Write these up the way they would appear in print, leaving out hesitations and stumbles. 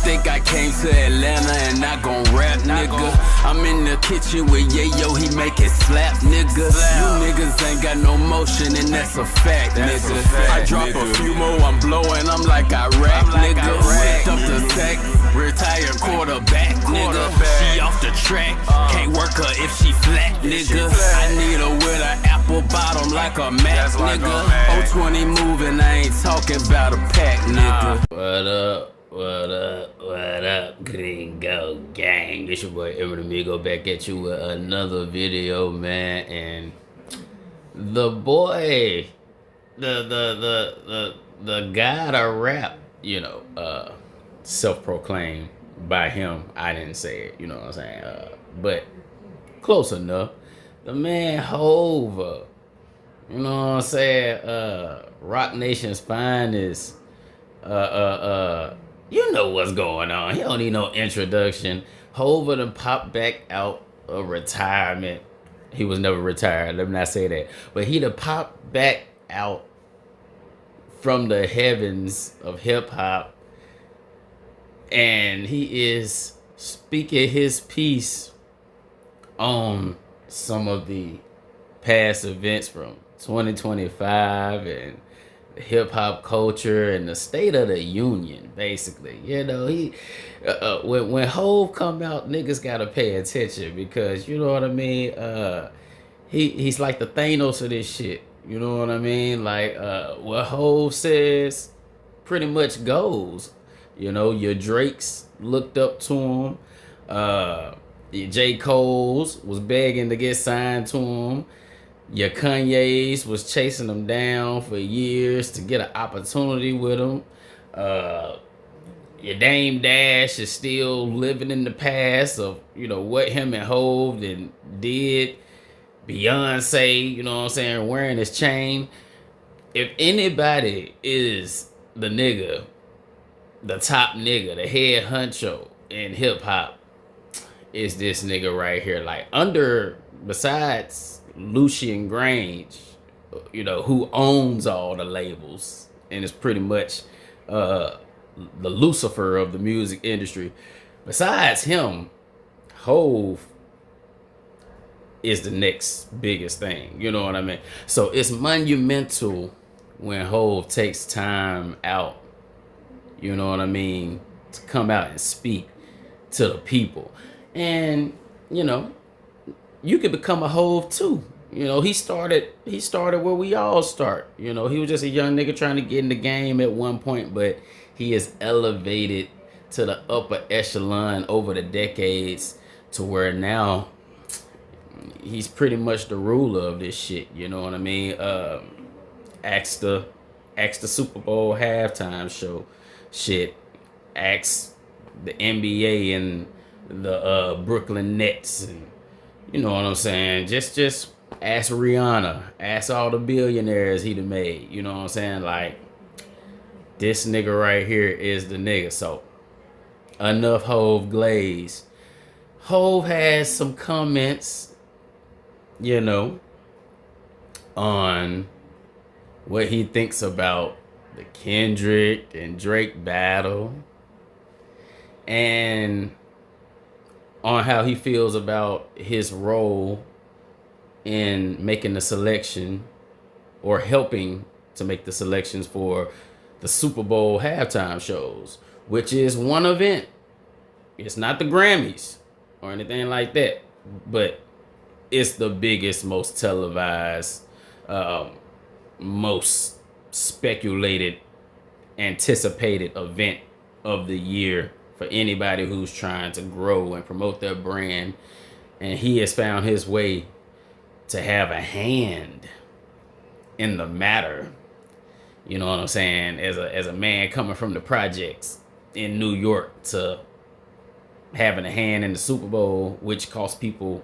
think I came to Atlanta and not gon' rap, nigga. I'm in the kitchen with Yayo, he make it slap, nigga. You niggas ain't got no motion and that's a fact, nigga. I drop a few more, I'm blowing, I'm like I rap, nigga. Whipped up the sack, retired quarterback, nigga. She off the track, can't work her if she flat, nigga. I need her with an apple bottom like a Mac, nigga. 020 moving, I ain't talking about a pack, nigga. What up? What up? What up, Gringo Gang? It's your boy Evan Amigo back at you with another video, man. And the boy, the god of rap, you know, self-proclaimed by him. I didn't say it, you know what I'm saying? But close enough. The man Hov, you know what I'm saying? Rock Nation's finest. You know what's going on. He don't need no introduction. Hov done popped back out of retirement. He was never retired. Let me not say that. But he done popped back out from the heavens of hip hop. And he is speaking his piece on some of the past events from 2025 and hip hop culture and the state of the union, basically. You know, he when Hov come out, niggas gotta pay attention because you know what I mean. He's like the Thanos of this shit. You know what I mean? Like what Hov says pretty much goes. You know, your Drakes looked up to him. Your J. Cole's was begging to get signed to him. Your Kanye's was chasing them down for years to get an opportunity with them. Your Dame Dash is still living in the past of, you know, what him and Hov did. Beyonce, you know what I'm saying, wearing his chain. If anybody is the nigga, the top nigga, the head honcho in hip hop, is this nigga right here. Like besides Lucian Grange, you know, who owns all the labels and is pretty much the Lucifer of the music industry. Besides him, Hov is the next biggest thing. You know what I mean? So it's monumental when Hov takes time out, you know what I mean, to come out and speak to the people. And, you know, you could become a Hov too. You know, he started where we all start. You know, he was just a young nigga trying to get in the game at one point, but he is elevated to the upper echelon over the decades to where now he's pretty much the ruler of this shit. You know what I mean? Ask the Super Bowl halftime show shit. Ask the NBA and the Brooklyn Nets, and you know what I'm saying? Just ask Rihanna, ask all the billionaires he done made. You know what I'm saying? Like, this nigga right here is the nigga. So enough Hov glaze. Hov has some comments, you know, on what he thinks about the Kendrick and Drake battle, and on how he feels about his role in making the selection or helping to make the selections for the Super Bowl halftime shows, which is one event. It's not the Grammys or anything like that, but it's the biggest, most televised, most speculated, anticipated event of the year for anybody who's trying to grow and promote their brand. And he has found his way to have a hand in the matter. You know what I'm saying? As a man coming from the projects in New York to having a hand in the Super Bowl, which costs people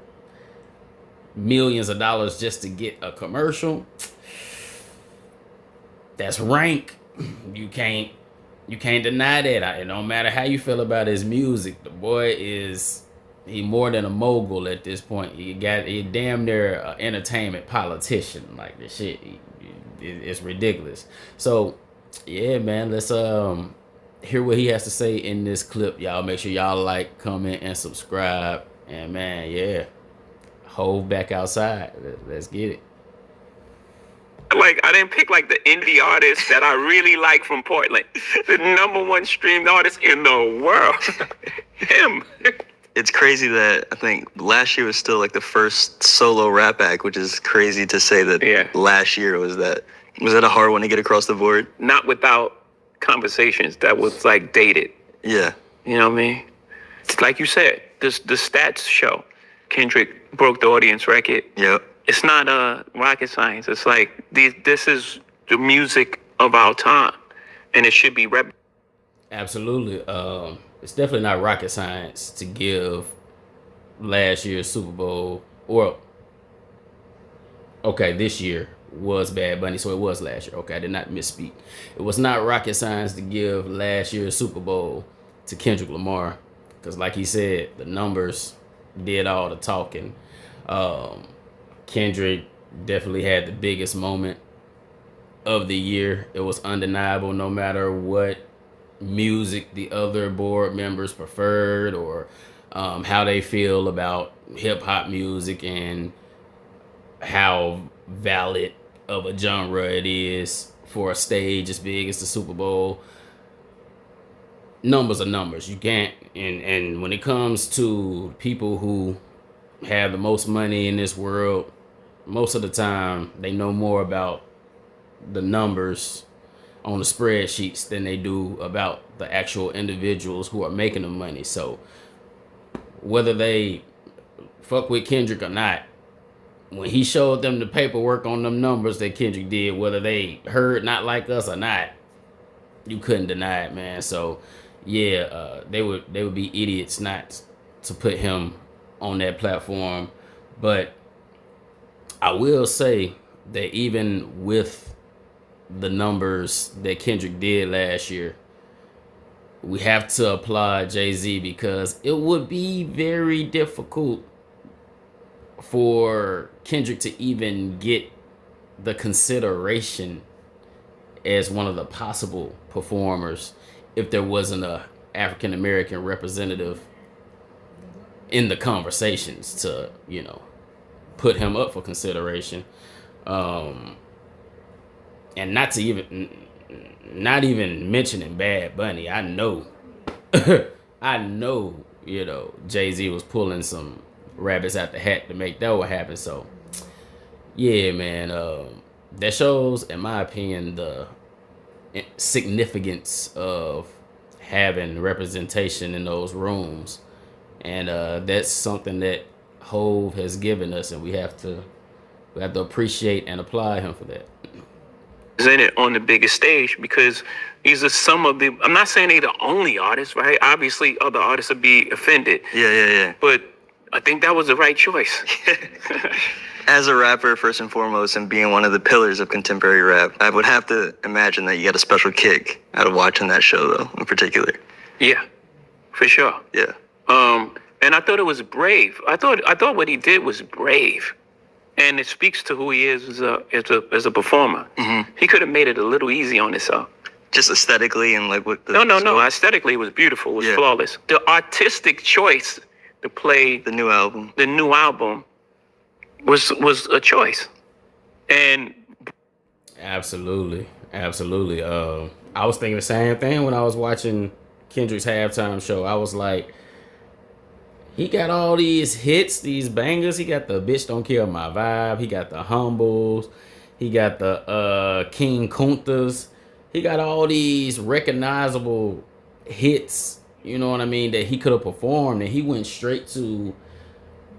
millions of dollars just to get a commercial. That's rank. You can't deny that. It don't matter how you feel about his music. The boy he more than a mogul at this point. He damn near an entertainment politician. Like, this shit, it's ridiculous. So yeah, man, let's hear what he has to say in this clip. Y'all make sure y'all like, comment, and subscribe. And man, yeah, Hove back outside. Let's get it. Like, I didn't pick like the indie artist that I really like from Portland. The #1 streamed artist in the world. Him. It's crazy that I think last year was still like the first solo rap act, which is crazy to say that last year was that. Was that a hard one to get across the board? Not without conversations that was like dated. Yeah. You know what I mean? It's like you said, the stats show Kendrick broke the audience record. Yep. It's not rocket science. It's like this is the music of our time, and it should be rep. Absolutely. It's definitely not rocket science to give last year's Super Bowl, or okay, this year was Bad Bunny, so it was last year. Okay, I did not misspeak. It was not rocket science to give last year's Super Bowl to Kendrick Lamar, because like he said, the numbers did all the talking. Kendrick definitely had the biggest moment of the year. It was undeniable, no matter what music the other board members preferred, or how they feel about hip-hop music and how valid of a genre it is for a stage as big as the Super Bowl. Numbers are numbers. You can't, and when it comes to people who have the most money in this world, most of the time they know more about the numbers on the spreadsheets than they do about the actual individuals who are making the money. So whether they fuck with Kendrick or not, when he showed them the paperwork on them numbers that Kendrick did, whether they heard Not Like Us or not, you couldn't deny it, man. So yeah, they would be idiots not to put him on that platform. But I will say that even with the numbers that Kendrick did last year, we have to applaud Jay-Z, because it would be very difficult for Kendrick to even get the consideration as one of the possible performers if there wasn't a African American representative in the conversations to, you know, put him up for consideration. And not even mentioning Bad Bunny. I know, you know, Jay-Z was pulling some rabbits out the hat to make that one happen. So yeah, man, that shows, in my opinion, the significance of having representation in those rooms. And that's something that Hove has given us, and we have to appreciate and applaud him for that. Presented on the biggest stage, because these are some of the, I'm not saying they're the only artists, right? Obviously other artists would be offended. Yeah. But I think that was the right choice. As a rapper, first and foremost, and being one of the pillars of contemporary rap, I would have to imagine that you got a special kick out of watching that show, though, in particular. Yeah, for sure. Yeah. And I thought it was brave. I thought what he did was brave, and it speaks to who he is as a performer. Mm-hmm. He could have made it a little easy on himself. Just aesthetically and like with the No. Aesthetically, it was beautiful. It was flawless. The artistic choice to play the new album was a choice. And absolutely. I was thinking the same thing when I was watching Kendrick's halftime show. I was like, he got all these hits, these bangers. He got the Bitch Don't Kill My Vibe. He got the Humbles. He got the King Kuntas. He got all these recognizable hits, you know what I mean, that he could have performed. And he went straight to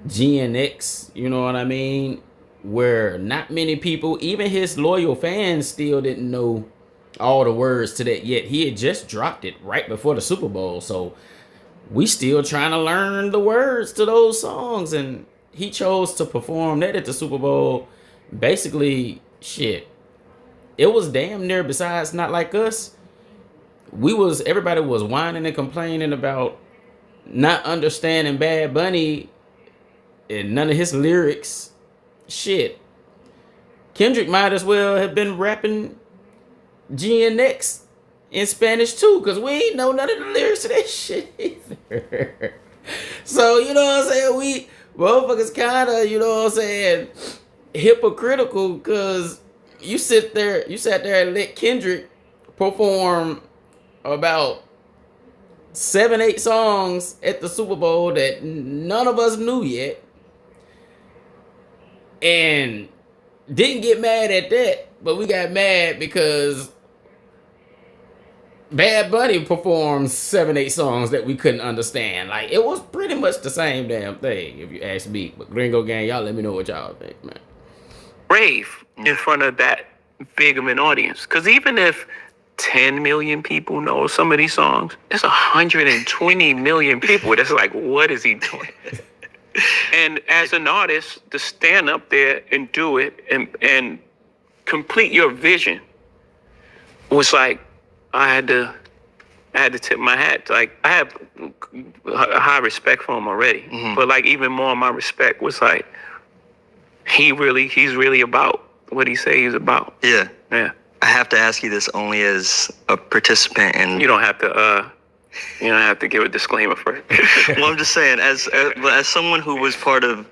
GNX, you know what I mean, where not many people, even his loyal fans, still didn't know all the words to that yet. He had just dropped it right before the Super Bowl, so we still trying to learn the words to those songs, and he chose to perform that at the Super Bowl. Basically, shit, it was damn near, besides Not Like Us, everybody was whining and complaining about not understanding Bad Bunny and none of his lyrics. Shit, Kendrick might as well have been rapping GNX in Spanish too, because we ain't know none of the lyrics to that shit either. So, you know what I'm saying? We motherfuckers kind of, you know what I'm saying, hypocritical, because you sat there and let Kendrick perform about 7-8 songs at the Super Bowl that none of us knew yet, and didn't get mad at that, but we got mad because Bad Bunny performs 7-8 songs that we couldn't understand. Like, it was pretty much the same damn thing, if you ask me. But Gringo Gang, y'all let me know what y'all think, man. Brave in front of that big of an audience. Because even if 10 million people know some of these songs, there's 120 million people that's like, what is he doing? And as an artist, to stand up there and do it and complete your vision was like, I had to tip my hat. Like, I have a high respect for him already. Mm-hmm. But like, even more, my respect was like, he's really about what he say he's about. Yeah. Yeah. I have to ask you this only as a participant, and you don't have to give a disclaimer first. Well, I'm just saying, as someone who was part of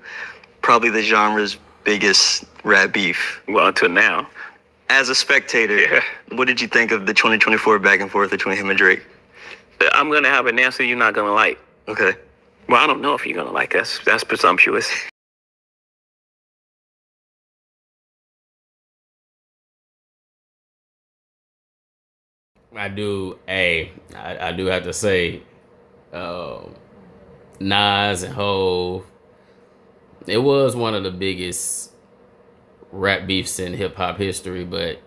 probably the genre's biggest rap beef. Well, until now. As a spectator, What did you think of the 2024 back and forth between him and Drake? I'm gonna have an answer you're not gonna like. Okay. Well, I don't know if you're gonna like us. That's presumptuous. I do have to say, Nas and Hov, it was one of the biggest rap beefs in hip hop history, but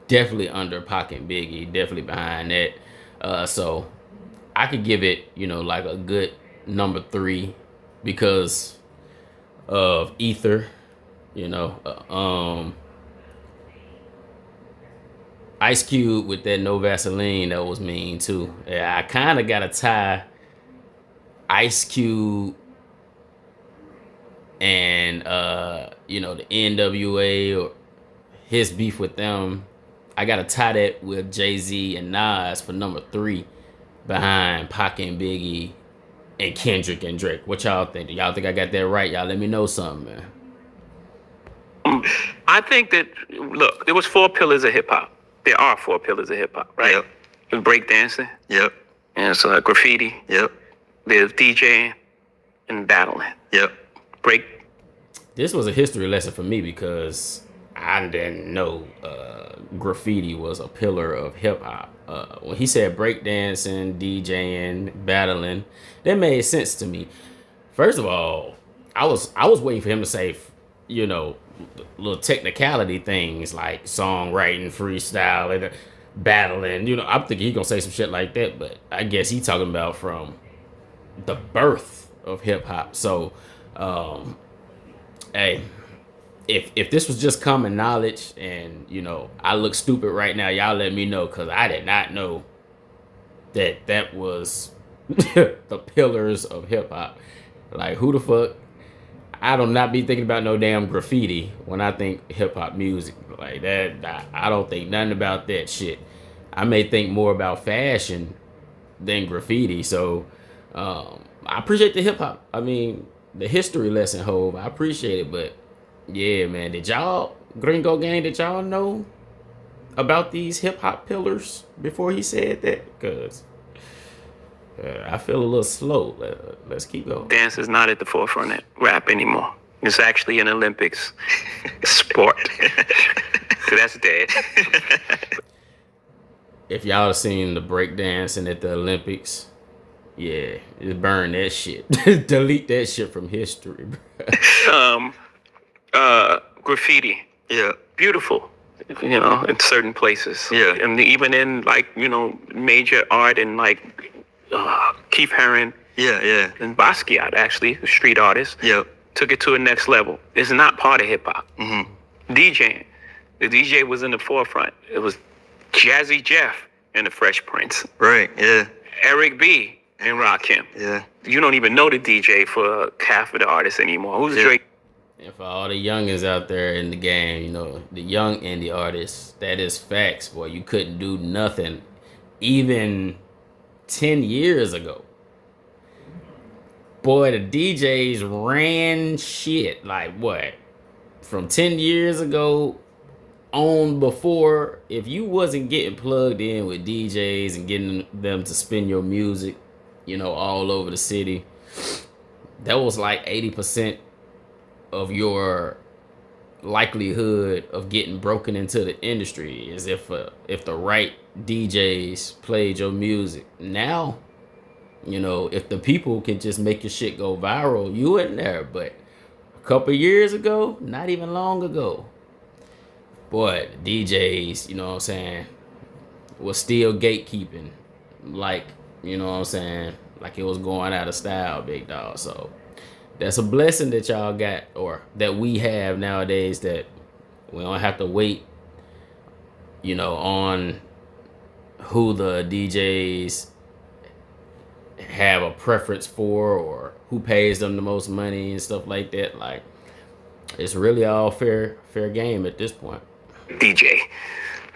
definitely under Pac and Biggie, definitely behind that. So I could give it, like a good number 3 because of Ether, Ice Cube with that No Vaseline, that was mean too. Yeah, I kind of got to tie Ice Cube and, the NWA or his beef with them. I got to tie that with Jay-Z and Nas for number 3 behind Pac and Biggie and Kendrick and Drake. What y'all think? Do y'all think I got that right? Y'all let me know something, man. I think that, look, there was 4 pillars of hip hop. There are 4 pillars of hip hop, right? Yep. There's breakdancing. Yep. And it's graffiti. Yep. There's DJing and battling. Yep. This was a history lesson for me because I didn't know graffiti was a pillar of hip hop. When he said breakdancing, DJing, battling, that made sense to me. First of all, I was waiting for him to say, little technicality things like songwriting, freestyle, and battling. I'm thinking he gonna say some shit like that, but I guess he talking about from the birth of hip hop. So, hey, if this was just common knowledge and I look stupid right now, y'all let me know, because I did not know that was the pillars of hip hop. Like, who the fuck? I do not be thinking about no damn graffiti when I think hip hop music like that. I don't think nothing about that shit. I may think more about fashion than graffiti. So I appreciate the hip hop. I mean, the history lesson, Hov. I appreciate it, but yeah, man. Did y'all, Gringo Gang, did y'all know about these hip hop pillars before he said that? Because I feel a little slow. Let's keep going. Dance is not at the forefront of rap anymore. It's actually an Olympics sport. So that's dead. If y'all have seen the breakdancing at the Olympics, yeah, just burn that shit. Delete that shit from history, bro. Graffiti. Yeah. Beautiful. In certain places. Yeah. And even in major art and Keith Haring. Yeah. And Basquiat, actually, a street artist. Yeah. Took it to a next level. It's not part of hip hop. Mm-hmm. DJing. The DJ was in the forefront. It was Jazzy Jeff and the Fresh Prince. Right, yeah. Eric B. and Rakim. Yeah. You don't even know the DJ for half of the artists anymore. Who's Drake? And for all the youngins out there in the game, the young indie artists, that is facts, boy. You couldn't do nothing even 10 years ago, boy, the DJs ran shit. Like what? From 10 years ago on before, if you wasn't getting plugged in with DJs and getting them to spin your music, all over the city, that was like 80% of your likelihood of getting broken into the industry, is if the right DJs played your music. Now, if the people can just make your shit go viral, you in there. But a couple years ago, not even long ago, boy, DJs, you know what I'm saying, was still gatekeeping, like, like it was going out of style, big dog. So that's a blessing that y'all got, or that we have nowadays, that we don't have to wait, on who the DJs have a preference for, or who pays them the most money and stuff like that. Like, it's really all fair game at this point. DJ.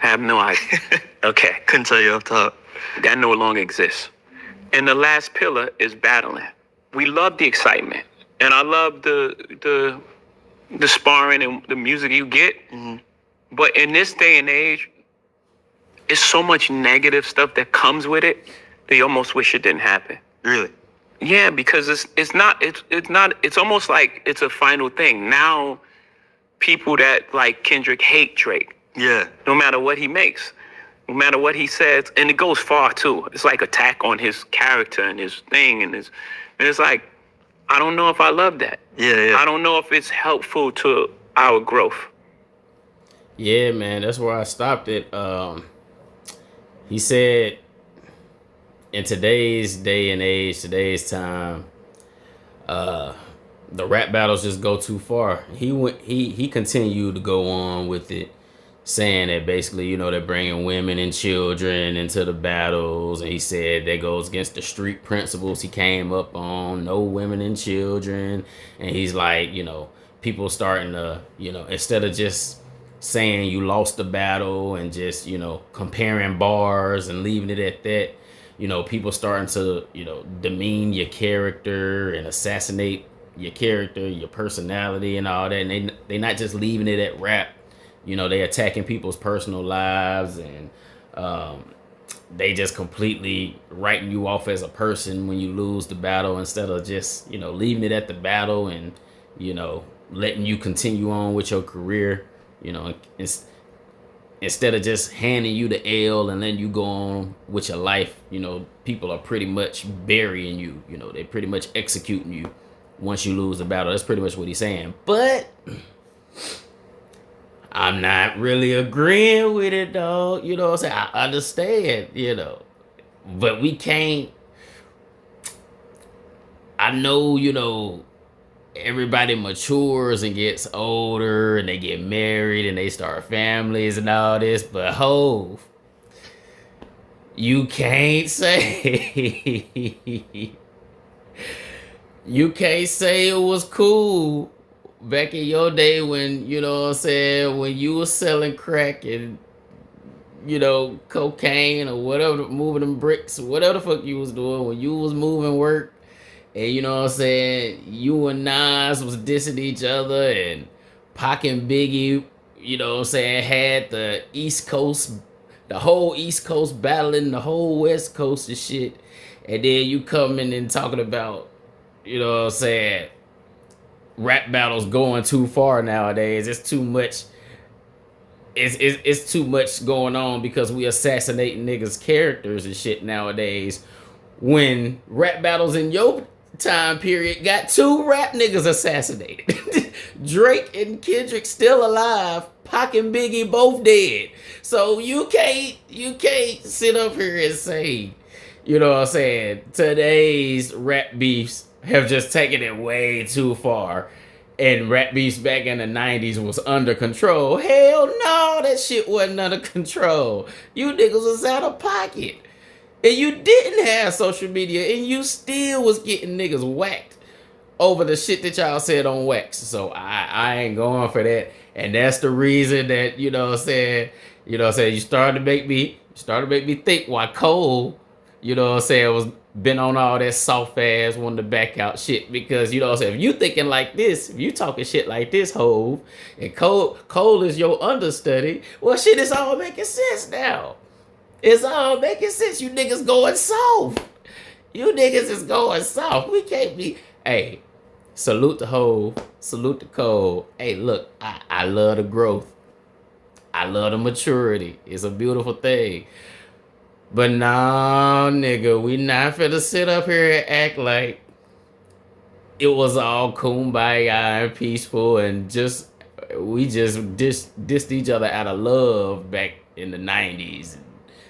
I have no idea. Okay. Couldn't tell you off top. That no longer exists. And the last pillar is battling. We love the excitement. And I love the sparring and the music you get. Mm-hmm. But in this day and age, it's so much negative stuff that comes with it that you almost wish it didn't happen. Really? Yeah, because it's almost like it's a final thing. Now people that like Kendrick hate Drake. Yeah. No matter what he makes, no matter what he says, and it goes far too. It's like attack on his character and his thing, and it's like, I don't know if I love that. Yeah. I don't know if it's helpful to our growth. Yeah, man, that's where I stopped it. He said, in today's day and age, today's time, the rap battles just go too far. He continued to go on with it, saying that basically, they're bringing women and children into the battles, and he said that goes against the street principles he came up on, no women and children. And he's like, people starting to, instead of just saying you lost the battle and just, comparing bars and leaving it at that, people starting to, demean your character and assassinate your character, your personality and all that. And they not just leaving it at rap. They attacking people's personal lives, and they just completely writing you off as a person when you lose the battle, instead of just, leaving it at the battle and, letting you continue on with your career, instead of just handing you the L and letting you go on with your life. People are pretty much burying you, they pretty much executing you once you lose the battle. That's pretty much what he's saying. But I'm not really agreeing with it, dog. You know what I'm saying? I understand, but we can't. I know, everybody matures and gets older and they get married and they start families and all this, but Hov, you can't say it was cool back in your day when, when you was selling crack and, cocaine or whatever, moving them bricks, whatever the fuck you was doing, when you was moving work, and you and Nas was dissing each other, and Pac and Biggie, had the East Coast, the whole East Coast battling the whole West Coast and shit. And then you come in and talking about, rap battles going too far nowadays. It's too much. It's too much going on because we assassinating niggas' characters and shit nowadays. When rap battles in your time period got 2 rap niggas assassinated. Drake and Kendrick still alive. Pac and Biggie both dead. So you can't sit up here and say, today's rap beefs have just taken it way too far, and rap beefs back in the 90s was under control. Hell no, that shit wasn't under control. You niggas was out of pocket, and you didn't have social media, and you still was getting niggas whacked over the shit that y'all said on wax. So I ain't going for that, and that's the reason that you started to make me Started to make me think why Cole, you know what I'm saying, was been on all that soft ass, wanted to back out shit. Because, you know what I'm saying, if you thinking like this, if you talking shit like this, Hove, and Cole is your understudy, well, shit, it's all making sense now. It's all making sense. You niggas going soft. You niggas is going soft. We can't be, hey, salute the Hove, salute the Cole. Hey, look, I love the growth. I love the maturity. It's a beautiful thing. But nah, nigga, we not finna sit up here and act like it was all kumbaya and peaceful and we just dissed each other out of love back in the 90s and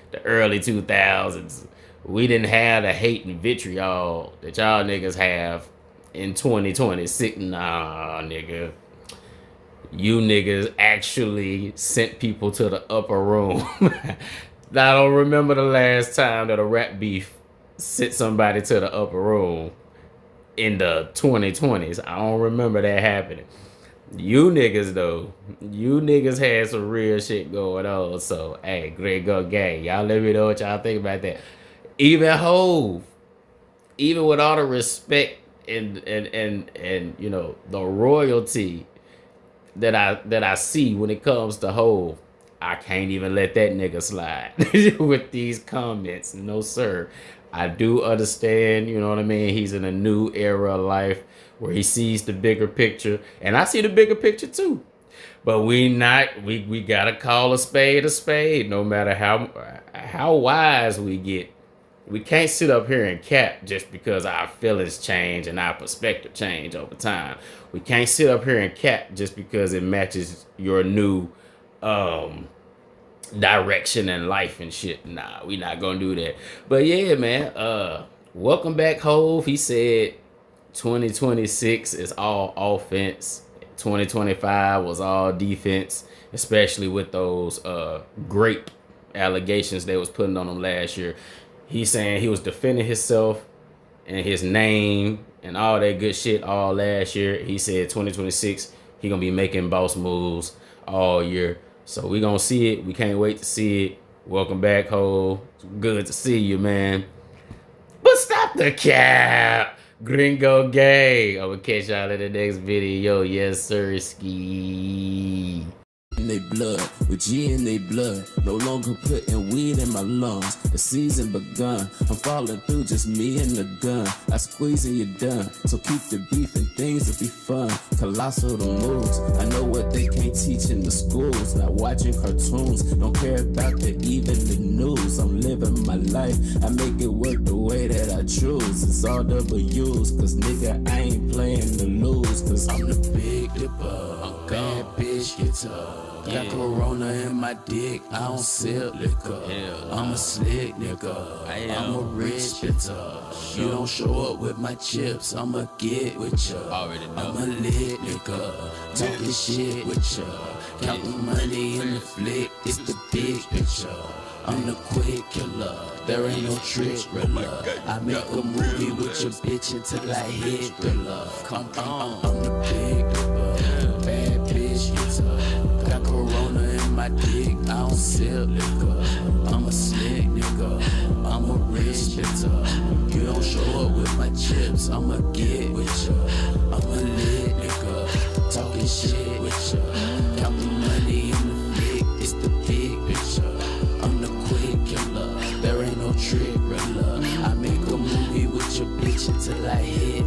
the early 2000s. We didn't have the hate and vitriol that y'all niggas have in 2026. Nah, nigga. You niggas actually sent people to the upper room. I don't remember the last time that a rap beef sent somebody to the upper room in the 2020s. I don't remember that happening. You niggas, though, you niggas had some real shit going on. So, hey, Gringo Gang, y'all let me know what y'all think about that. Even Hove, even with all the respect and you know, the royalty that I see when it comes to Hove, I can't even let that nigga slide with these comments. No, sir. I do understand, you know what I mean? He's in a new era of life where he sees the bigger picture. And I see the bigger picture too. But we gotta call a spade, no matter how wise we get. We can't sit up here and cap just because our feelings change and our perspective change over time. We can't sit up here and cap just because it matches your new direction in life and shit. Nah, we not gonna do that. But yeah, man, welcome back, Hove. He said 2026 is all offense. 2025 was all defense, especially with those grape allegations they was putting on him last year. He's saying he was defending himself and his name and all that good shit all last year. He said 2026, he gonna be making boss moves all year. So we gonna see it. We can't wait to see it. Welcome back, Ho. It's good to see you, man. But stop the cap. Gringo Gang. I'm gonna catch y'all in the next video. Yes, sir, ski. In they blood, with G in they blood. No longer putting weed in my lungs. The season begun. I'm falling through, just me and the gun. I squeeze and you're done. So keep the beef and things will be fun. Colossal the moves. I know what they can't teach in the schools. Not watching cartoons. Don't care about the evening news. I'm living my life. I make it work the way that I choose. It's all W's. Cause nigga, I ain't playing to lose. Cause I'm the big dipper. Bad bitch guitar. Got Corona in my dick, I don't sip liquor. I'm a slick nigga, I'm a rich bitter. You don't show up with my chips, I'ma get with ya. I'm a lit nigga, talking shit with ya. Counting money in the flick, it's the big picture. I'm the quick killer, there ain't no trick thriller. I make a movie with your bitch until I hit thriller. Come on, I'm the big nigga, bad bitch guitar. Got Corona in my dick, I don't sip liquor. I'm a slick nigga, I'm a rich bitter. You don't show up with my chips, I'ma get with ya. I'm a lit nigga, talking shit with ya. Counting money in the flick, it's the big picture. I'm the quick killer, there ain't no trick thriller. I make a movie with your bitch until I hit